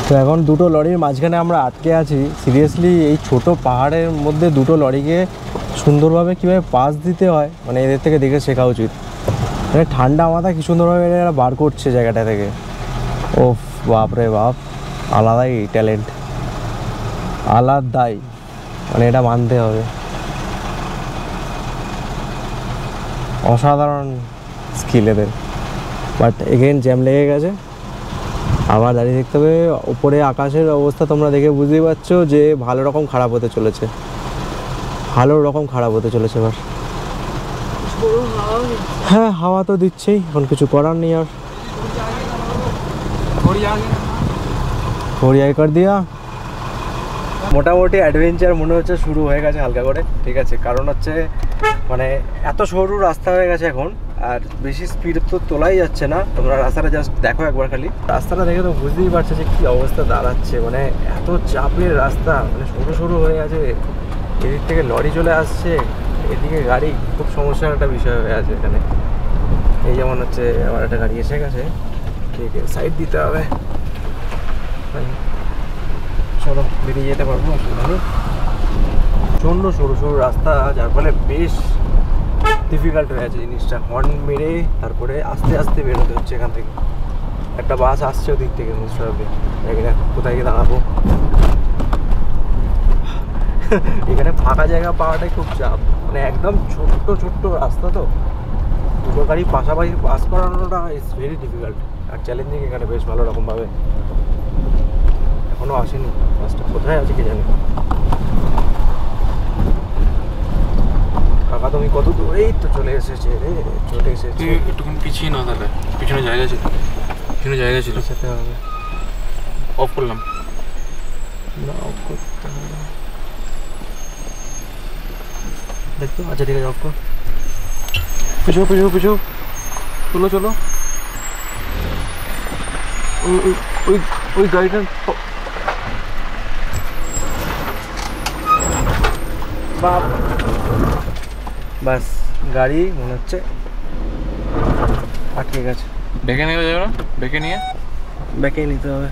তো এখন দুটো লরির মাঝখানে আমরা আটকে আছি। সিরিয়াসলি এই ছোট পাহাড়ের মধ্যে দুটো লরিকে সুন্দরভাবে কীভাবে পাস দিতে হয়, মানে এদের থেকে দেখে শেখা উচিত। মানে ঠান্ডা মাথা কী সুন্দরভাবে এরা বার করছে জায়গাটা থেকে। ওফ, বাপ রে বাপ, আলাদাই ট্যালেন্ট, আলাদাই, মানে এটা মানতে হবে। অসাধারণ স্কিল এদের। বাট এগেন জ্যাম লেগে গেছে, আবার দাঁড়িয়ে দেখতে হবে। উপরে আকাশের অবস্থা তোমরা দেখে বুঝতেই পারছো যে ভালো রকম খারাপ হতে চলেছে, ভালো রকম খারাপ হতে চলেছে এবার। হ্যাঁ, হাওয়া তো দিচ্ছেই, এখন কিছু করার নেই। আর হরিয়াই কর দিয়া। মোটামুটি অ্যাডভেঞ্চার মনে হচ্ছে শুরু হয়ে গেছে হালকা করে, ঠিক আছে। কারণ হচ্ছে মানে এত সরু রাস্তা হয়ে গেছে এখন, আর বেশি স্পিড তো তোলাই যাচ্ছে না। তোমরা রাস্তাটা জাস্ট দেখো একবার খালি, রাস্তাটা দেখে তো বুঝতেই পারছো যে কী অবস্থা দাঁড়াচ্ছে। মানে এত চাপের রাস্তা, মানে সরু সরু হয়ে আছে, এদিক থেকে লরি চলে আসছে, এদিকে গাড়ি, খুব সমস্যার একটা বিষয় হয়ে আছে এখানে। এই যেমন হচ্ছে আমার একটা গাড়ি এসে গেছে, ঠিক আছে, সাইড দিতে হবে। চলো বেরিয়ে যেতে পারবো, অসুবিধা নেই। প্রচণ্ড সরু সরু রাস্তা, যার ফলে বেশ ডিফিকাল্ট হয়ে আছে জিনিসটা। হর্ন মেরে তারপরে আস্তে আস্তে বেরোতে হচ্ছে এখান থেকে। একটা বাস আসছে ওদিক থেকে, বুঝতে হবে এখানে কোথায় গিয়ে দাঁড়াবো। এখানে ফাঁকা জায়গা পাওয়াটাই খুব চাপ, মানে একদম ছোট্ট ছোট্ট রাস্তা, তো দুটো গাড়ি পাশাপাশি পাস করানোটা ইটস ভেরি ডিফিকাল্ট আর চ্যালেঞ্জিং এখানে বেশ ভালো রকমভাবে। এখনও আসেনি বাসটা, কোথায় আছে কি জানি। কাকা তুমি কত দূরেই তো চলে এসেছে রে, চলে এসেছে। একটুখানি পিছিয়ে না, তাহলে পিছনে জায়গা ছিল, পিছনে জায়গা ছিল, সেটা হবে। অফ করলাম না, অফ করতে হবে, দেখতো। আচ্ছা ঠিক আছে, অফ কর। পিছু পিছু পিছু, চলো চলো। ওই ওই গাড়িটা বাপ, বাস গাড়ি মনে হচ্ছে আটকে গেছে। ডেকে নেওয়া যাবে না, ডেকে নিয়ে ব্যাকে নিতে হবে।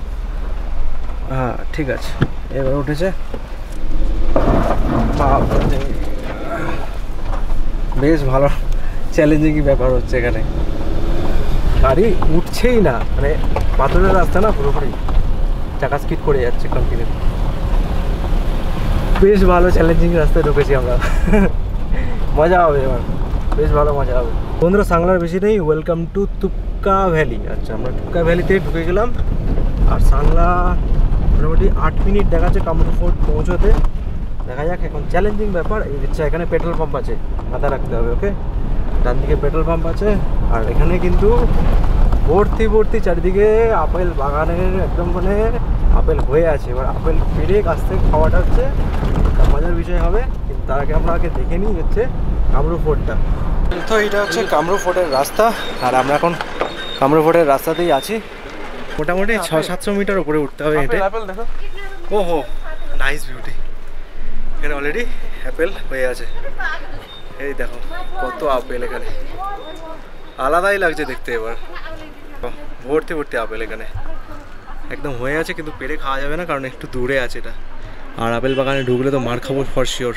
হ্যাঁ ঠিক আছে, এবার উঠেছে। বেশ ভালো চ্যালেঞ্জিং ব্যাপার হচ্ছে এখানে, গাড়ি উঠছেই না, মানে পাথরের রাস্তা না পুরোপুরি, চাকা স্কিড করে যাচ্ছে কন্টিনিউ। বেশ ভালো চ্যালেঞ্জিং রাস্তায় ঢুকেছি আমরা। মজা হবে এবার, বেশ ভালো মজা হবে। বন্ধুরা সাংলার বেশি নেই, ওয়েলকাম টু তুপকা ভ্যালি। আচ্ছা, আমরা তুপকা ভ্যালিতে ঢুকে গেলাম। আর সাংলা মোটামুটি 8 মিনিট দেখাচ্ছে কামরু ফোর্ট পৌঁছতে। দেখা যাক, এখন চ্যালেঞ্জিং ব্যাপার। এই হচ্ছে এখানে পেট্রোল পাম্প আছে, মাথায় রাখতে হবে। ওকে, ডান দিকে পেট্রোল পাম্প আছে। আর এখানে কিন্তু ভর্তি ভর্তি চারিদিকে আপেল বাগানের, একদম মানে আপেল হয়ে আছে। এবার আপেল পেড়ে গাছ থেকে খাওয়াটা হচ্ছে মজার বিষয় হবে। কিন্তু তার আগে আমরা আগে দেখে নিই হচ্ছে কামরু ফোর্টটা। তো এটা হচ্ছে কামরু ফোর্টের রাস্তা, আর আমরা এখন কামরু ফোর্টের রাস্তাতেই আছি। মোটামুটি 600-700 মিটার উপরে উঠতে হবে হেঁটে। ও হো, নাইস বিউটি। এখানে অলরেডি অ্যাপেল হয়ে আছে, এই দেখো কত আপেল এখানে, আলাদাই লাগছে দেখতে। এবার ভর্তি ভর্তি আপেল এখানে একদম হয়ে আছে, কিন্তু পেরে খাওয়া যাবে না কারণ একটু দূরে আছে এটা। আর আপেল বাগানে ঢুকলে তো মার খাবো ফর শিওর।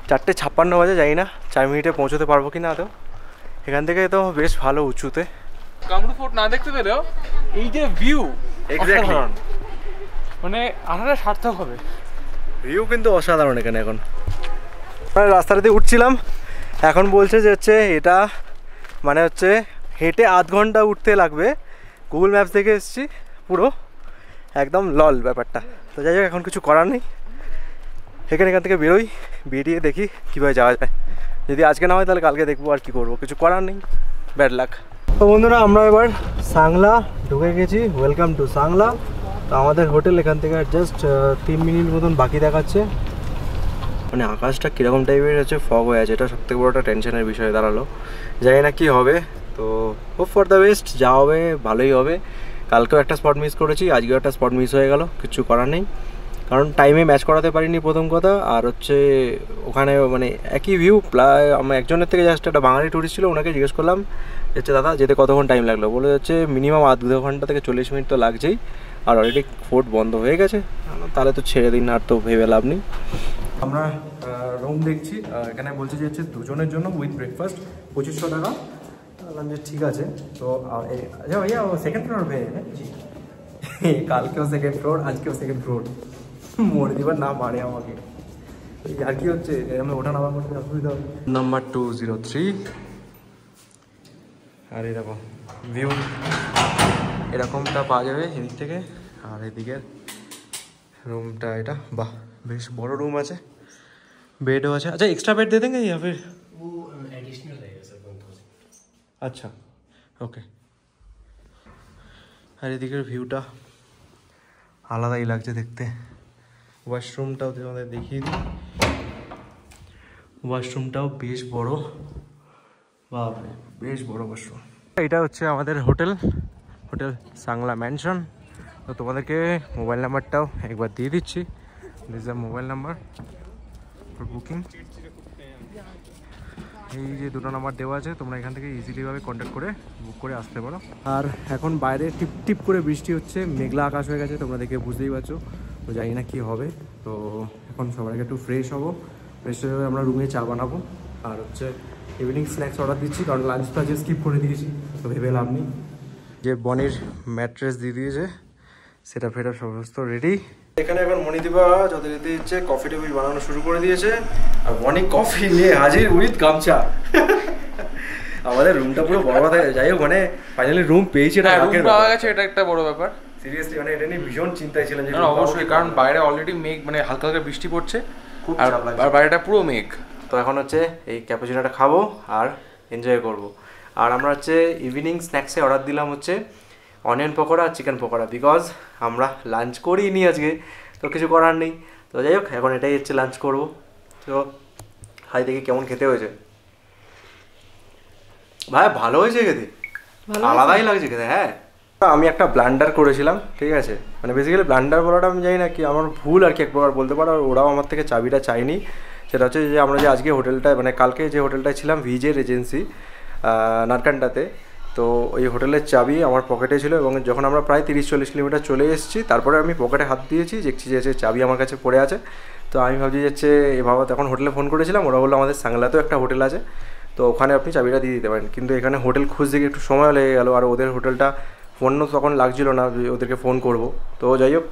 4:56 বাজে, যাই না 4 মিনিটে পৌঁছতে পারবো কি না। তো এখান থেকে তো বেশ ভালো উঁচুতে। কামরু ফোর্ট না দেখতে পেলেও এই যে ভিউ, এক্স্যাক্টলি, মানে আনাটা সার্থক হবে। ভিউ কিন্তু অসাধারণ এখানে। এখন রাস্তাটাতে উঠছিলাম, এখন বলছে যে হচ্ছে এটা মানে হচ্ছে হেঁটে আধ ঘন্টা উঠতে লাগবে। গুগল ম্যাপস দেখে এসেছি, পুরো একদম লল ব্যাপারটা। তো যাই হোক, এখন কিছু করার নেই। এখান থেকে বেরোই, বেরিয়ে দেখি কীভাবে যাওয়া যায়। যদি আজকে না হয় তাহলে কালকে দেখবো, আর কি করবো, কিছু করার নেই, ব্যাড লাক। তো বন্ধুরা আমরা এবার সাংলা ঢুকে গেছি, ওয়েলকাম টু সাংলা। তো আমাদের হোটেল এখান থেকে জাস্ট 3 মিনিট মতন বাকি দেখাচ্ছে। মানে আকাশটা কীরকম টাইপের আছে, ফগ হয়ে আছে, এটা সবথেকে বড় একটা টেনশনের বিষয় দাঁড়ালো। জানি না কী হবে, তো হোপ ফর দ্য বেস্ট, যা হবে ভালোই হবে। কালকেও একটা স্পট মিস করেছি, আজকেও একটা স্পট মিস হয়ে গেল, কিছু করার নেই, কারণ টাইমে ম্যাচ করাতে পারিনি প্রথম কথা। আর হচ্ছে ওখানে মানে একই ভিউ, প্রায় আমার একজনের থেকে জাস্ট একটা বাঙালি টুরিস্ট ছিল, ওনাকে জিজ্ঞেস করলাম হচ্ছে দাদা যেতে কতক্ষণ টাইম লাগলো, বলে হচ্ছে মিনিমাম 2 ঘন্টা থেকে 40 মিনিট তো লাগছেই, আর অলরেডি ফোর্ট বন্ধ হয়ে গেছে, তাহলে তো ছেড়ে দিন, আর তো ভেবে লাভ নেই। আমরা রুম দেখছি, এখানে বলছে যে হচ্ছে 2 জনের জন্য উইথ ব্রেকফাস্ট 2500 টাকা। বললাম যে ঠিক আছে। তো আচ্ছা ভাইয়া ও সেকেন্ড ফ্লোর পেয়ে কালকেও সেকেন্ড ফ্লোর, আজকেও সেকেন্ড ফ্লোর, মরে দিবার না পারে আমাকে, আর কি হচ্ছে এরকম ওঠা নামা করতে অসুবিধা হবে। নাম্বার 203, আর এই দেখো ভিউ এরকমটা পাওয়া যাবে এদিক থেকে, আর এদিকের রুমটা এটা, বাহ বেশ বড় রুম আছে, बेडও আছে। अच्छा एक्स्ट्रा बेड दे देंगे या फिर वो एडिशनल रहेगा सर 1000। अच्छा ओके। আর এদিকের ভিউটা আলাদাই লাগছে দেখতে। ওয়াশরুমটাও তোমাদের দেখিয়ে দিই, ওয়াশরুমটাও বেশ বড়, বাপরে বেশ বড় ওয়াশরুম। এটা হচ্ছে আমাদের হোটেল, হোটেল সাংলা ম্যানশন। তো তোমাদেরকে মোবাইল নাম্বারটাও একবার দিয়ে দিচ্ছি, this the mobile number for booking. এই যে 2টো নাম্বার দেওয়া আছে, তোমরা এখান থেকে ইজিলিভাবে কন্ট্যাক্ট করে বুক করে আসতে পারো। আর এখন বাইরে টিপ টিপ করে বৃষ্টি হচ্ছে, মেঘলা আকাশ হয়ে গেছে, তোমরা দেখে বুঝতেই পারছো। তো জানি না কী হবে। তো এখন সবার আগে একটু ফ্রেশ হবো, ফ্রেশ হয়ে আমরা রুমে চা বানাবো, আর হচ্ছে ইভিনিং স্ন্যাক্স অর্ডার দিচ্ছি, কারণ লাঞ্চটা যে স্কিপ করে দিয়েছি, তো ভেবে লাভ নেই। যে বনির ম্যাট্রেস দিয়ে দিয়েছে, সেটা ফেটা সমস্ত রেডি। এখানে এখন মণিদীপা যথারীতি হচ্ছে কফি টেবিল বানানো শুরু করে দিয়েছে, আর বনি কফি নিয়ে হাজির উইথ গামছা। আমাদের রুমটা পুরো বড় কথা, যাই হোক মানে ফাইনালি রুম পেয়েছি, রুম পাওয়া গেছে, এটা একটা বড় ব্যাপার। সিরিয়াসলি মানে এটা নিয়ে ভীষণ চিন্তায় ছিলাম যে অবশ্যই, কারণ বাইরে অলরেডি মেঘ, মানে হালকা হালকা বৃষ্টি পড়ছে, আর বাইরেটা পুরো মেঘ। তো এখন হচ্ছে এই ক্যাপুচিনোটা খাবো আর এনজয় করব। আর আমরা হচ্ছে ইভিনিং স্ন্যাক্সে অর্ডার দিলাম হচ্ছে অনিয়ন পকোড়া আর চিকেন পকোড়া, বিকজ আমরা লাঞ্চ করিনি আজকে, তো কিছু করার নেই। তো যাই হোক এখন এটাই হচ্ছে লাঞ্চ করবো। তো হাই দেখি কেমন খেতে হয়েছে। ভাই ভালো হয়েছে খেতে, আলাদাই লাগছে খেতে। হ্যাঁ আমি একটা ব্লান্ডার করেছিলাম, ঠিক আছে, মানে বেসিক্যালি ব্লান্ডার বলাটা আমি জানি না কি আমার ভুল আর কি, এক প্রকার বলতে পারো। আর ওরাও আমার থেকে চাবিটা চাইনি। সেটা হচ্ছে যে আমরা যে আজকে হোটেলটায় মানে কালকে যে হোটেলটায় ছিলাম ভিজে রেজেন্সি নারকান্ডাতে, তো ওই হোটেলের চাবি আমার পকেটে ছিল, এবং যখন আমরা প্রায় 30-40 কিলোমিটার চলে এসেছি তারপরে আমি পকেটে হাত দিয়েছি, দেখছি যে চাবি আমার কাছে পড়ে আছে। তো আমি ভাবছি যে এভাবে তখন হোটেলে ফোন করেছিলাম, ওরা বললো আমাদের সাংলাতেও একটা হোটেল আছে, তো ওখানে আপনি চাবিটা দিয়ে দিতে পারেন। কিন্তু এখানে হোটেল খুঁজতে গিয়ে একটু সময় লেগে গেলো, আর ওদের হোটেলটা ফোনও তখন লাগছিল না, ওদেরকে ফোন করব। তো যাই হোক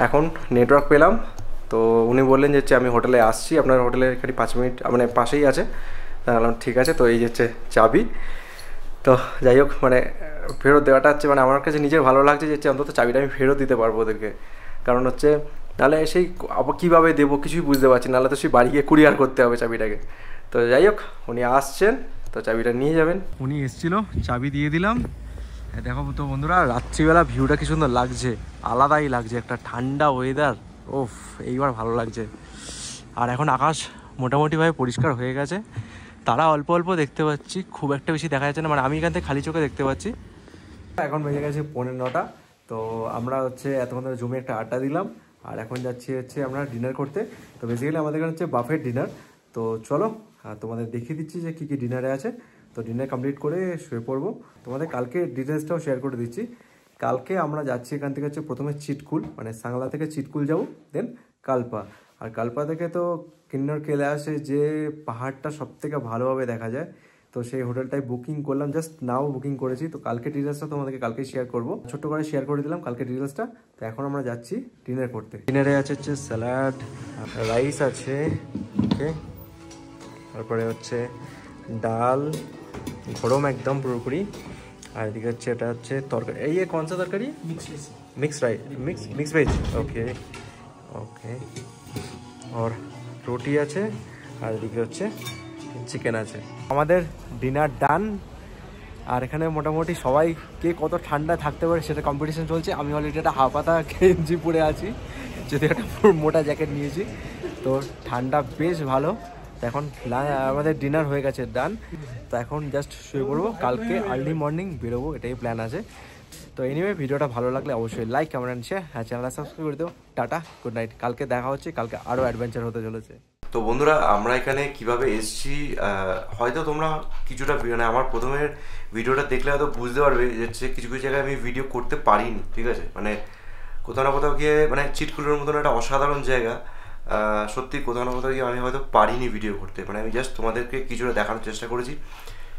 এখন নেটওয়ার্ক পেলাম, তো উনি বললেন যে আমি হোটেলে আসছি, আপনার হোটেলের এখানে 5 মিনিট মানে পাশেই আছে। বললাম ঠিক আছে। তো এই হচ্ছে চাবি। তো যাই হোক মানে ফেরত দেওয়াটা হচ্ছে মানে আমার কাছে নিজের ভালো লাগছে যে অন্তত চাবিটা আমি ফেরত দিতে পারবো ওদেরকে, কারণ হচ্ছে নাহলে সেই আবার কীভাবে দেবো কিছুই বুঝতে পারছি, নাহলে তো সেই বাড়ি গিয়ে কুরিয়ার করতে হবে চাবিটাকে। তো যাই হোক উনি আসছেন, তো চাবিটা নিয়ে যাবেন। উনি এসেছিল, চাবি দিয়ে দিলাম। দেখো তো বন্ধুরা রাত্রিবেলা ভিউটা কি সুন্দর লাগছে, আলাদাই লাগছে, একটা ঠান্ডা ওয়েদার, ওফ এইবার ভালো লাগছে। আর এখন আকাশ মোটামুটিভাবে পরিষ্কার হয়ে গেছে, তারা অল্প অল্প দেখতে পাচ্ছি, খুব একটা বেশি দেখা যাচ্ছে না, মানে আমি এখান থেকে খালি চোখে দেখতে পাচ্ছি। এখন বেজে গেছে 9:15। তো আমরা হচ্ছে এতক্ষণ ধরে জমে একটা আড্ডা দিলাম, আর এখন যাচ্ছি হচ্ছে আমরা ডিনার করতে। তো বেসিক্যালি আমাদের এখানে হচ্ছে বাফেট ডিনার। তো চলো তোমাদের দেখিয়ে দিচ্ছি যে কী কী ডিনারে আছে। তো ডিনার কমপ্লিট করে শুয়ে পড়বো। তোমাদের কালকে ডিটেলসটাও শেয়ার করে দিচ্ছি। কালকে আমরা যাচ্ছি এখান থেকে হচ্ছে প্রথমে চিটকুল, মানে সাংলা থেকে চিটকুল যাবো, দেন কালপা। আর কালপা থেকে তো কিন্নর কৈলাসে যে পাহাড়টা সব থেকে ভালোভাবে দেখা যায়, তো সেই হোটেলটাই বুকিং করলাম, জাস্ট নাও বুকিং করেছি। তো কালকে ডিটেলসটা তোমাদেরকে কালকে শেয়ার করবো, ছোট্ট করে শেয়ার করে দিলাম কালকে ডিটেলসটা। তো এখন আমরা যাচ্ছি ডিনার করতে। ডিনারে আছে হচ্ছে স্যালাড, রাইস আছে, ওকে, তারপরে হচ্ছে ডাল গরম একদম পুরোপুরি, আর এদিকে হচ্ছে এটা হচ্ছে তরকারি। এই কোন সা তরকারি? মিক্স রাইস, মিক্স ভেজ, ওকে ওকে। আর রুটি আছে, আর এদিকে হচ্ছে চিকেন আছে। আমাদের ডিনার ডান। আর এখানে মোটামুটি সবাই কে কত ঠান্ডা থাকতে পারে সেটা কম্পিটিশন চলছে। আমি অলরেডি একটা হাফাতা গেঞ্জি পরে আছি, যদি একটা মোটা জ্যাকেট নিয়েছি, তো ঠান্ডা বেশ ভালো। তো এখন আমাদের ডিনার হয়ে গেছে ডান। তো এখন জাস্ট শুয়ে পড়বো, কালকে আর্লি মর্নিং বেরোবো, এটাই প্ল্যান আছে। তো এনিওয়ে ভিডিওটা ভালো লাগলে অবশ্যই লাইক কমেন্ট অ্যান্ড শেয়ার, আর চ্যানেলটা সাবস্ক্রাইব করে দিও। Tata, good night. কালকে দেখা হচ্ছে, কালকে আরও অ্যাডভেঞ্চার হতে চলেছে। তো বন্ধুরা, আমরা এখানে কিভাবে এসেছি হয়তো তোমরা কিছুটা মানে আমার প্রথমের ভিডিওটা দেখলে হয়তো বুঝতে পারবে যে কিছু কিছু জায়গায় আমি ভিডিও করতে পারিনি, ঠিক আছে? মানে কোথাও না কোথাও গিয়ে মানে চিটকুলোর মতন একটা অসাধারণ জায়গা, সত্যি কোথাও না কোথাও গিয়ে আমি হয়তো পারিনি ভিডিও করতে। মানে আমি জাস্ট তোমাদেরকে কিছুটা দেখানোর চেষ্টা করেছি,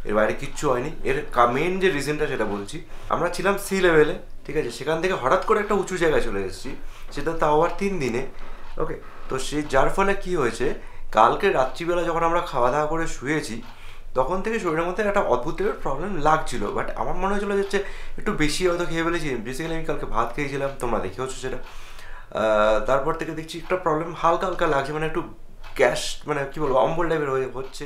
এর বাইরে কিচ্ছু হয়নি। এর মেন যে রিজনটা সেটা বলছি। আমরা ছিলাম সি লেভেলে, ঠিক আছে? সেখান থেকে হঠাৎ করে একটা উঁচু জায়গায় চলে এসেছি, সেটা তাও আবার 3 দিনে। ওকে, তো সেই যার ফলে কি হয়েছে, কালকে রাত্রিবেলা যখন আমরা খাওয়া দাওয়া করে শুয়েছি, তখন থেকে শরীরের মধ্যে একটা অদ্ভুত টাইপের প্রবলেম লাগছিল। বাট আমার মনে হয়েছিল যে একটু বেশি হয়তো খেয়ে ফেলেছি। বেসিক্যালি আমি কালকে ভাত খেয়েছিলাম, তোমরা দেখেওছো সেটা। তারপর থেকে দেখছি একটা প্রবলেম হালকা হালকা লাগছে, মানে একটু গ্যাস, মানে কী বলবো, অম্বল টাইপের হচ্ছে।